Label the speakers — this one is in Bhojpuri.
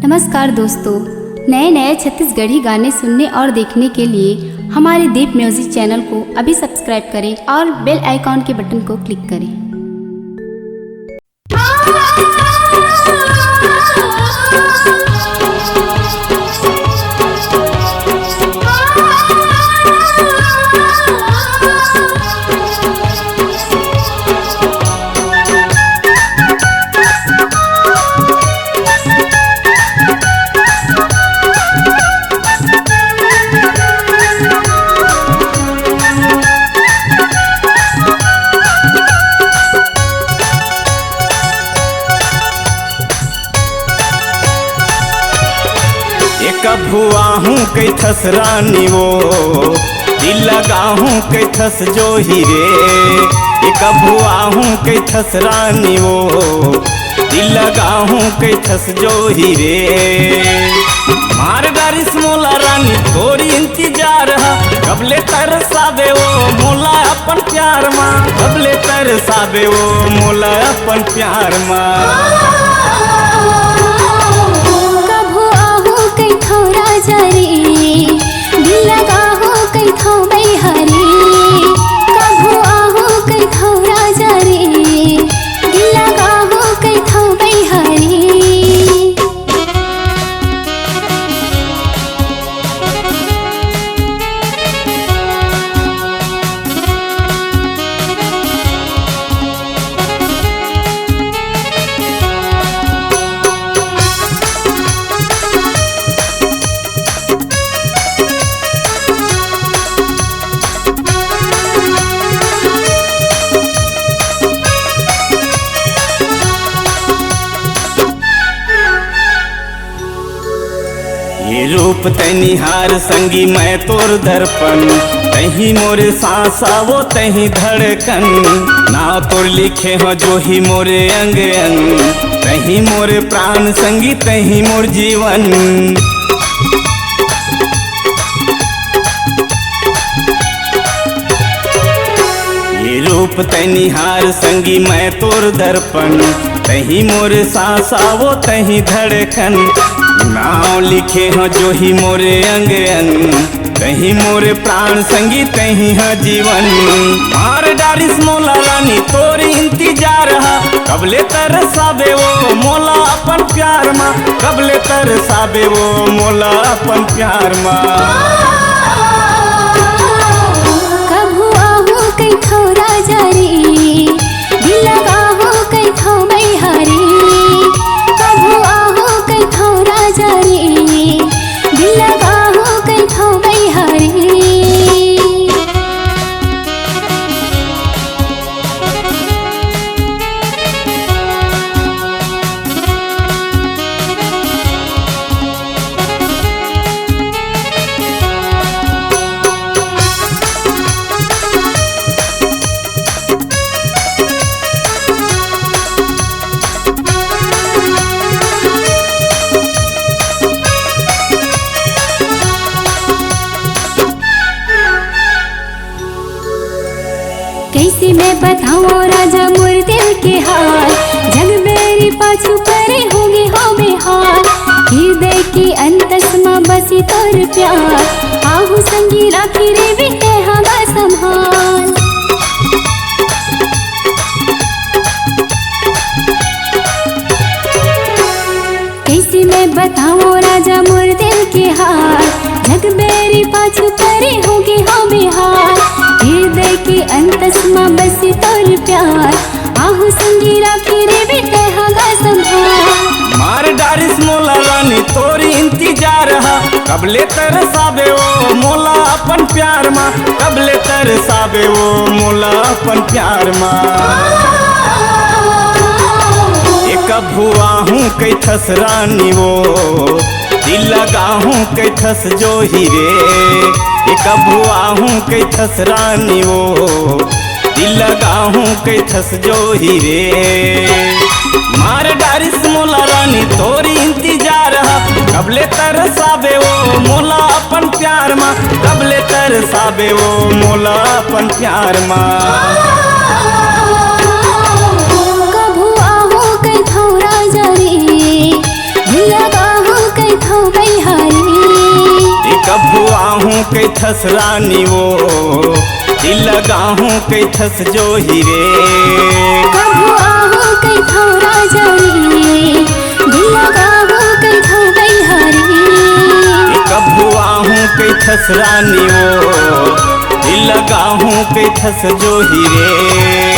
Speaker 1: नमस्कार दोस्तों, नए नए छत्तीसगढ़ी गाने सुनने और देखने के लिए हमारे दीप म्यूजिक चैनल को अभी सब्सक्राइब करें और बेल आइकॉन के बटन को क्लिक करें।
Speaker 2: भुआ हूँ कई थस रानी वो दिल लगा हूँ कई थस जो हीरे। एक भुआ हूँ कई थस रानी वो दिल लगा हूँ कई थस जो हीरे। मार डारिस मोला रानी तोरी इंतजार है, कबले तरसाबे वो मोला अपन प्यार माँ, कबले तरसाबे वो मोला अपन प्यार माँ।
Speaker 1: राजा रे दिल लगा हो कई थो बैहारी, कभू आहो कई थो राजा रे दिल लगा हो कई थो बैहारी।
Speaker 2: रूप तैनी हार संगी मैं तोर दर्पण, तही मोरे सांसा वो तही धड़कन। ना तोर लिखे हो जो ही मोरे अंग अंग, तही मोरे प्राण संगी तही मोर जीवन। ये रूप तैनी हार संगी मैं तोर दर्पण, तही मोरे सांसा वो तही धड़कन। नाव लिखे हो जो ही मोरे अंग अंग, तही मोरे प्राण संगी तही है जीवन। मार डारिस मोला रानी तोरी इंतजार है, कबले तरसाबे वो मोला अपन प्यार माँ, कबले तरसाबे वो मोला अपन प्यार माँ।
Speaker 1: कभू आहो कई थो राजा रे दिल लगा हो कई थो बैहारी, कभू आहो कई थो राजा रे दिल लगा हो कई थो बैहारी। कैसे मैं बताऊँ राजा मोर दिल के हाल, जग मेरी पाछू परे होंगे हो बेहाल। हृदय की अंतस में बसी तोर प्यार, आहू संगी राखी रे बिटे हवा संभाल। कैसे मैं बताऊँ राजा मोर दिल के हाल, जग मेरी पाछू परे होंगे हो बेहाल। हृदय के अंतस में बसी तोर प्यार, आहू संगी राखी रे बेटे हवा संभाल।
Speaker 2: मार डारिस मोला रानी तोरी इंतजार है, कबले तरसाबे वो मोला अपन प्यार माँ, कबले तरसाबे वो मोला अपन प्यार माँ। एक भुआ हूँ कई थस रानी वो दिल लगा हूँ कई थस जो हीरे। एक भुआ हूँ कई थस रानी वो दिल लगा हूँ कई थस जो हीरे। मार डारिस मोला रानी तोरी इंतजार है, कबले तरसाबे वो मोला अपन प्यार माँ, कबले तरसाबे वो मोला अपन प्यार माँ।
Speaker 1: कभू आहो कई थो राजा रे दिल लगा हो कई थो बैहारी
Speaker 2: कभुआहूँ कई थस रानी वो दिल लगाहूँ कई थस जो हीरे
Speaker 1: कभुआहूँ कई थो राजा रे दिल लगाहूँ कई थो बैहारी
Speaker 2: कभुआहूँ कई थस रानी वो दिल लगाहूँ कई थस जो हीरे।